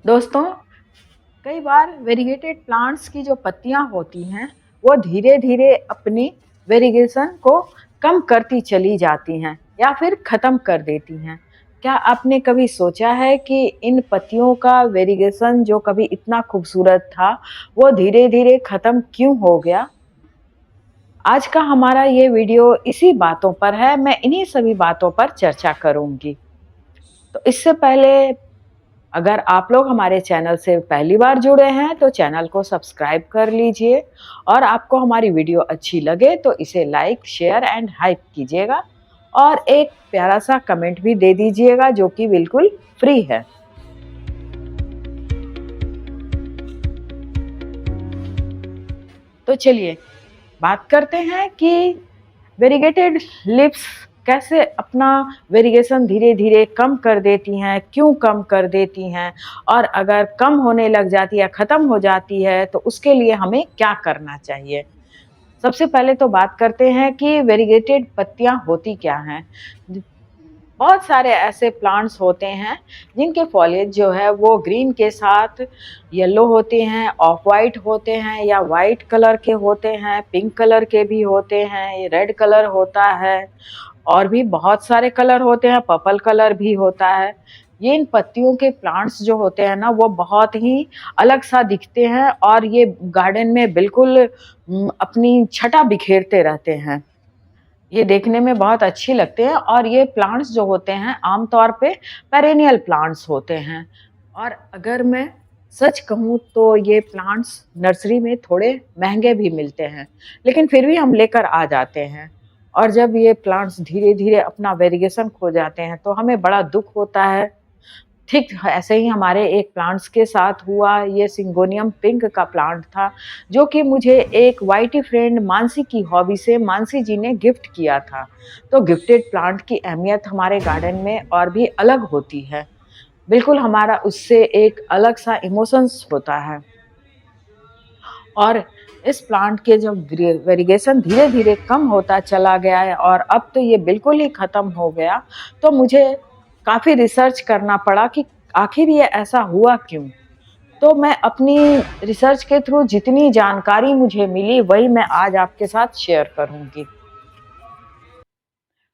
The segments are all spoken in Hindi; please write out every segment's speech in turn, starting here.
दोस्तों, कई बार वेरीगेटेड प्लांट्स की जो पत्तियां होती हैं वो धीरे धीरे अपनी वेरिगेशन को कम करती चली जाती हैं या फिर ख़त्म कर देती हैं। क्या आपने कभी सोचा है कि इन पत्तियों का वेरिगेशन जो कभी इतना खूबसूरत था वो धीरे धीरे ख़त्म क्यों हो गया? आज का हमारा ये वीडियो इसी बातों पर है। मैं इन्हीं सभी बातों पर चर्चा करूंगी। तो इससे पहले, अगर आप लोग हमारे चैनल से पहली बार जुड़े हैं तो चैनल को सब्सक्राइब कर लीजिए और आपको हमारी वीडियो अच्छी लगे तो इसे लाइक, शेयर एंड हाइप कीजिएगा और एक प्यारा सा कमेंट भी दे दीजिएगा जो कि बिल्कुल फ्री है। तो चलिए बात करते हैं कि वेरीगेटेड लिप्स कैसे अपना वेरिगेशन धीरे धीरे कम कर देती हैं, क्यों कम कर देती हैं, और अगर कम होने लग जाती है, ख़त्म हो जाती है तो उसके लिए हमें क्या करना चाहिए। सबसे पहले तो बात करते हैं कि वेरीगेटेड पत्तियां होती क्या हैं। बहुत सारे ऐसे प्लांट्स होते हैं जिनके फॉलिएज जो है वो ग्रीन के साथ येलो होते हैं, ऑफ वाइट होते हैं या वाइट कलर के होते हैं, पिंक कलर के भी होते हैं, रेड कलर होता है और भी बहुत सारे कलर होते हैं, पर्पल कलर भी होता है। ये इन पत्तियों के प्लांट्स जो होते हैं ना वो बहुत ही अलग सा दिखते हैं और ये गार्डन में बिल्कुल अपनी छटा बिखेरते रहते हैं। ये देखने में बहुत अच्छी लगते हैं और ये प्लांट्स जो होते हैं आमतौर पे पेरेनियल प्लांट्स होते हैं। और अगर मैं सच कहूँ तो ये प्लांट्स नर्सरी में थोड़े महंगे भी मिलते हैं, लेकिन फिर भी हम लेकर आ जाते हैं। और जब ये प्लांट्स धीरे धीरे अपना वेरिगेशन खो जाते हैं तो हमें बड़ा दुख होता है। ठीक ऐसे ही हमारे एक प्लांट्स के साथ हुआ। ये सिंगोनियम पिंक का प्लांट था जो कि मुझे एक वाईटी फ्रेंड मानसी की हॉबी से मानसी जी ने गिफ्ट किया था। तो गिफ्टेड प्लांट की अहमियत हमारे गार्डन में और भी अलग होती है। बिल्कुल हमारा उससे एक अलग सा इमोशंस होता है। और इस प्लांट के जब वेरिगेशन धीरे धीरे कम होता चला गया है और अब तो ये बिल्कुल ही ख़त्म हो गया, तो मुझे काफ़ी रिसर्च करना पड़ा कि आखिर ये ऐसा हुआ क्यों। तो मैं अपनी रिसर्च के थ्रू जितनी जानकारी मुझे मिली वही मैं आज आपके साथ शेयर करूंगी।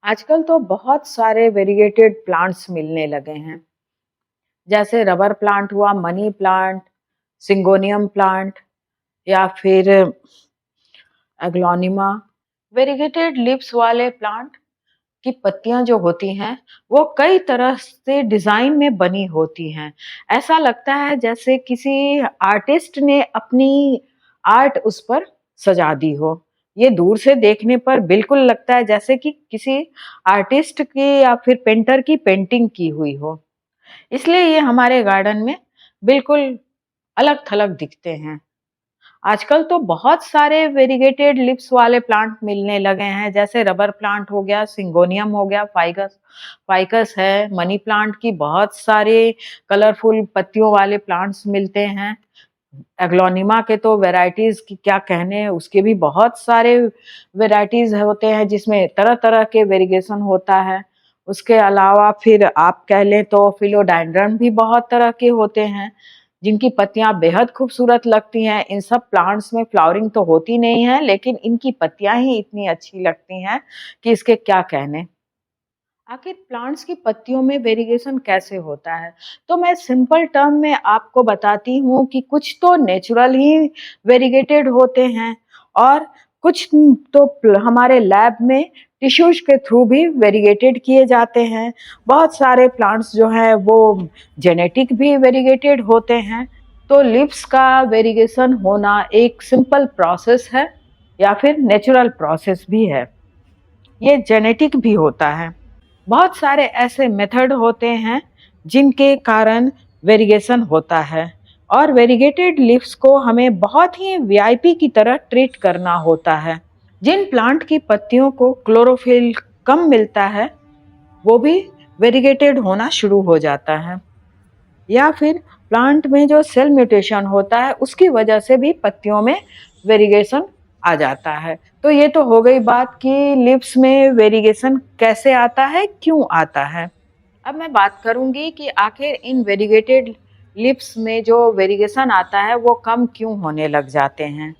आजकल तो बहुत सारे वेरिगेटेड प्लांट्स मिलने लगे हैं, जैसे रबर प्लांट हुआ, मनी प्लांट, सिंगोनियम प्लांट या फिर एग्लोनिमा। वेरिगेटेड लीव्स वाले प्लांट की पत्तियां जो होती हैं वो कई तरह से डिजाइन में बनी होती हैं। ऐसा लगता है जैसे किसी आर्टिस्ट ने अपनी आर्ट उस पर सजा दी हो। ये दूर से देखने पर बिल्कुल लगता है जैसे कि किसी आर्टिस्ट की या फिर पेंटर की पेंटिंग की हुई हो। इसलिए ये हमारे गार्डन में बिल्कुल अलग थलग दिखते हैं। आजकल तो बहुत सारे वेरीगेटेड लिव्स वाले प्लांट मिलने लगे हैं, जैसे रबर प्लांट हो गया, सिंगोनियम हो गया, फाइगस फाइकस है, मनी प्लांट की बहुत सारे कलरफुल पत्तियों वाले प्लांट्स मिलते हैं। एग्लोनिमा के तो वैरायटीज की क्या कहने, उसके भी बहुत सारे वैरायटीज होते हैं जिसमें तरह तरह के वेरिगेशन होता है। उसके अलावा फिर आप कह लें तो फिलोडाइंड्रन भी बहुत तरह के होते हैं जिनकी पत्तियां बेहद खूबसूरत लगती हैं। इन सब प्लांट्स में फ्लावरिंग तो होती नहीं है, लेकिन इनकी पत्तियां ही इतनी अच्छी लगती हैं कि इसके क्या कहने। आखिर प्लांट्स की पत्तियों में वेरिएशन कैसे होता है, तो मैं सिंपल टर्म में आपको बताती हूँ कि कुछ तो नेचुरल ही वेरिगेटेड होते हैं और कुछ तो हमारे लैब में टिश्यूज के थ्रू भी वेरिगेटेड किए जाते हैं। बहुत सारे प्लांट्स जो हैं वो जेनेटिक भी वेरिगेटेड होते हैं। तो लिव्स का वेरिगेशन होना एक सिंपल प्रोसेस है या फिर नेचुरल प्रोसेस भी है। ये जेनेटिक भी होता है। बहुत सारे ऐसे मेथड होते हैं जिनके कारण वेरिगेशन होता है और वेरिगेटेड लीव्स को हमें बहुत ही वीआईपी की तरह ट्रीट करना होता है। जिन प्लांट की पत्तियों को क्लोरोफिल कम मिलता है वो भी वेरिगेटेड होना शुरू हो जाता है, या फिर प्लांट में जो सेल म्यूटेशन होता है उसकी वजह से भी पत्तियों में वेरिगेशन आ जाता है। तो ये तो हो गई बात कि लिप्स में वेरिगेशन कैसे आता है, क्यों आता है। अब मैं बात करूंगी कि आखिर इन वेरिगेटेड लिप्स में जो वेरिएशन आता है वो कम क्यों होने लग जाते हैं?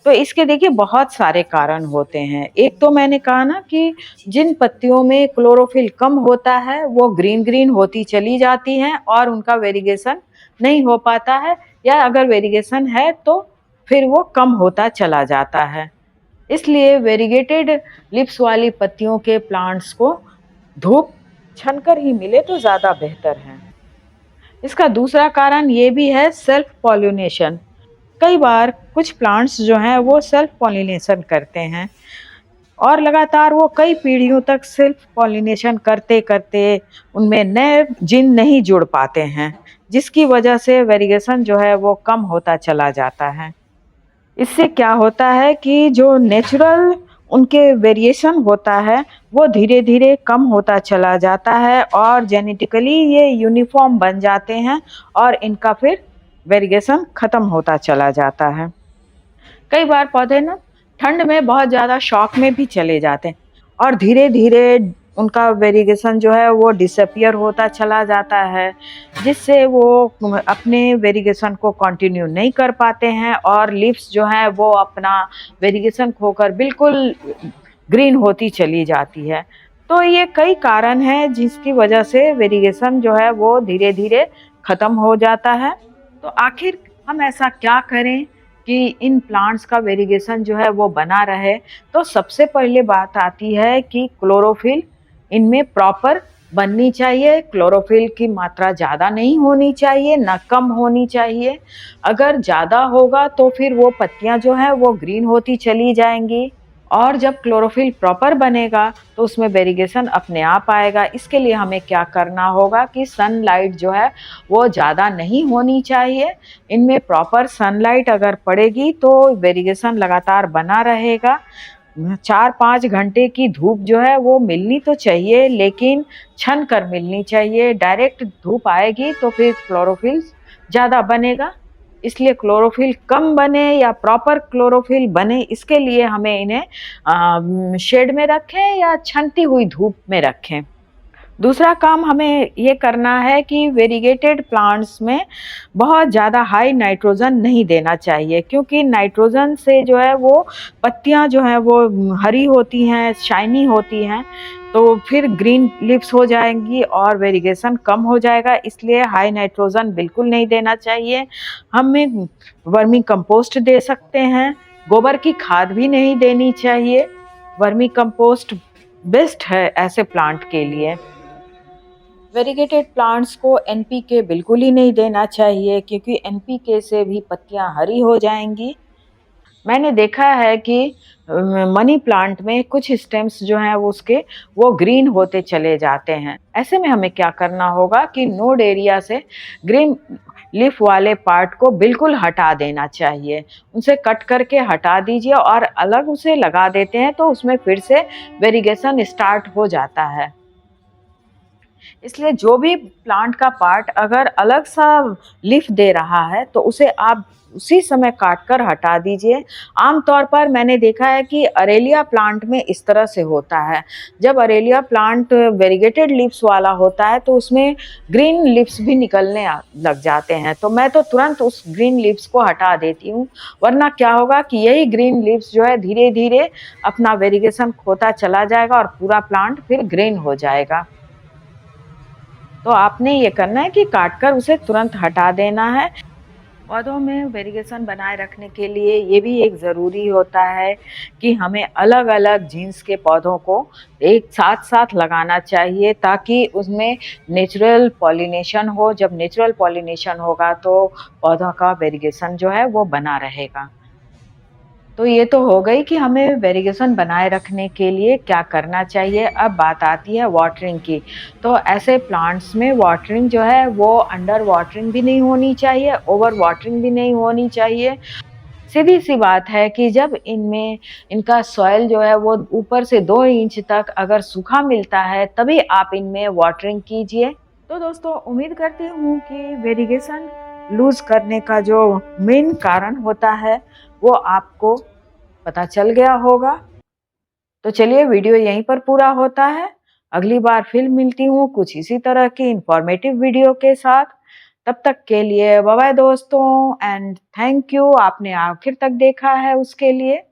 तो इसके देखिए बहुत सारे कारण होते हैं। एक तो मैंने कहा ना कि जिन पत्तियों में क्लोरोफिल कम होता है वो ग्रीन-ग्रीन होती चली जाती हैं और उनका वेरिएशन नहीं हो पाता है, या अगर वेरिएशन है तो फिर वो कम होता चला जाता है। इसलिए वेरीगेटेड लिप्स वाली पत्तियों के प्लांट्स को धूप छनकर ही मिले तो ज़्यादा बेहतर है। इसका दूसरा कारण ये भी है सेल्फ पॉलिनेशन। कई बार कुछ प्लांट्स जो हैं वो सेल्फ पॉलिनेशन करते हैं और लगातार वो कई पीढ़ियों तक सेल्फ पॉलिनेशन करते-करते उनमें नए जीन नहीं जुड़ पाते हैं, जिसकी वजह से वेरिएशन जो है वो कम होता चला जाता है। इससे क्या होता है कि जो नेचुरल उनके वेरिएशन होता है वो धीरे-धीरे कम होता चला जाता है और जेनेटिकली ये यूनिफ़ॉर्म बन जाते हैं और इनका फिर वेरिएशन ख़त्म होता चला जाता है। कई बार पौधे ना ठंड में बहुत ज़्यादा शॉक में भी चले जाते हैं और धीरे-धीरे उनका वेरिएशन जो है वो डिसअपीयर होता चला जाता है, जिससे वो अपने वेरिएशन को कंटिन्यू नहीं कर पाते हैं और लीव्स जो हैं वो अपना वेरिएशन खोकर बिल्कुल ग्रीन होती चली जाती है। तो ये कई कारण हैं जिसकी वजह से वेरिएशन जो है वो धीरे-धीरे ख़त्म हो जाता है। तो आखिर हम ऐसा क्या करें कि इन प्लांट्स का वेरिएशन जो है वो बना रहे? तो सबसे पहले बात आती है कि क्लोरोफिल इनमें प्रॉपर बननी चाहिए। क्लोरोफिल की मात्रा ज़्यादा नहीं होनी चाहिए, ना कम होनी चाहिए। अगर ज़्यादा होगा तो फिर वो पत्तियाँ जो हैं वो ग्रीन होती चली जाएँगी और जब क्लोरोफिल प्रॉपर बनेगा तो उसमें वेरिएशन अपने आप आएगा। इसके लिए हमें क्या करना होगा कि सनलाइट जो है वो ज़्यादा नहीं होनी चाहिए। इनमें प्रॉपर सनलाइट अगर पड़ेगी तो वेरिएशन लगातार बना रहेगा। 4-5 घंटे की धूप जो है वो मिलनी तो चाहिए, लेकिन छन कर मिलनी चाहिए। डायरेक्ट धूप आएगी तो फिर क्लोरोफिल ज़्यादा बनेगा। इसलिए क्लोरोफिल कम बने या प्रॉपर क्लोरोफिल बने, इसके लिए हमें इन्हें शेड में रखें या छनती हुई धूप में रखें। दूसरा काम हमें ये करना है कि वेरीगेटेड प्लांट्स में बहुत ज़्यादा हाई नाइट्रोजन नहीं देना चाहिए, क्योंकि नाइट्रोजन से जो है वो पत्तियाँ जो हैं वो हरी होती हैं, शाइनी होती हैं, तो फिर ग्रीन लीव्स हो जाएंगी और वेरिएशन कम हो जाएगा। इसलिए हाई नाइट्रोजन बिल्कुल नहीं देना चाहिए। हमें वर्मी कंपोस्ट दे सकते हैं, गोबर की खाद भी नहीं देनी चाहिए। वर्मी कंपोस्ट बेस्ट है ऐसे प्लांट के लिए। वेरीगेटेड प्लांट्स को एनपीके बिल्कुल ही नहीं देना चाहिए, क्योंकि एनपीके से भी पत्तियां हरी हो जाएंगी। मैंने देखा है कि मनी प्लांट में कुछ स्टेम्स जो हैं वो उसके वो ग्रीन होते चले जाते हैं। ऐसे में हमें क्या करना होगा कि नोड एरिया से ग्रीन लीफ वाले पार्ट को बिल्कुल हटा देना चाहिए। उनसे कट करके हटा दीजिए और अलग उसे लगा देते हैं तो उसमें फिर से वेरिगेशन स्टार्ट हो जाता है। इसलिए जो भी प्लांट का पार्ट अगर अलग सा लीफ दे रहा है तो उसे आप उसी समय काट कर हटा दीजिए। आमतौर पर मैंने देखा है कि अरेलिया प्लांट में इस तरह से होता है। जब अरेलिया प्लांट वेरीगेटेड लीव्स वाला होता है तो उसमें ग्रीन लीव्स भी निकलने लग जाते हैं, तो मैं तो तुरंत उस ग्रीन लीव्स को हटा देती हूँ, वरना क्या होगा कि यही ग्रीन लीव्स जो है धीरे धीरे अपना वेरिगेशन खोता चला जाएगा और पूरा प्लांट फिर ग्रीन हो जाएगा। तो आपने ये करना है कि काट कर उसे तुरंत हटा देना है। पौधों में वेरिगेशन बनाए रखने के लिए ये भी एक ज़रूरी होता है कि हमें अलग-अलग जीन्स के पौधों को एक साथ-साथ लगाना चाहिए, ताकि उसमें नेचुरल पॉलिनेशन हो। जब नेचुरल पॉलिनेशन होगा तो पौधों का वेरिगेशन जो है वो बना रहेगा। तो ये तो हो गई कि हमें वेरिगेशन बनाए रखने के लिए क्या करना चाहिए। अब बात आती है वाटरिंग की। तो ऐसे प्लांट्स में वाटरिंग जो है वो अंडर वाटरिंग भी नहीं होनी चाहिए, ओवर वाटरिंग भी नहीं होनी चाहिए। सीधी-सी बात है कि जब इनमें इनका सॉइल जो है वो ऊपर से 2 इंच तक अगर सूखा मिलता है तभी आप इनमें वाटरिंग कीजिए। तो दोस्तों, उम्मीद करती हूँ कि वेरिगेशन लूज़ करने का जो मेन कारण होता है वो आपको पता चल गया होगा। तो चलिए, वीडियो यहीं पर पूरा होता है। अगली बार फिर मिलती हूँ कुछ इसी तरह की इंफॉर्मेटिव वीडियो के साथ। तब तक के लिए बाय बाय दोस्तों एंड थैंक यू आपने आखिर तक देखा है उसके लिए।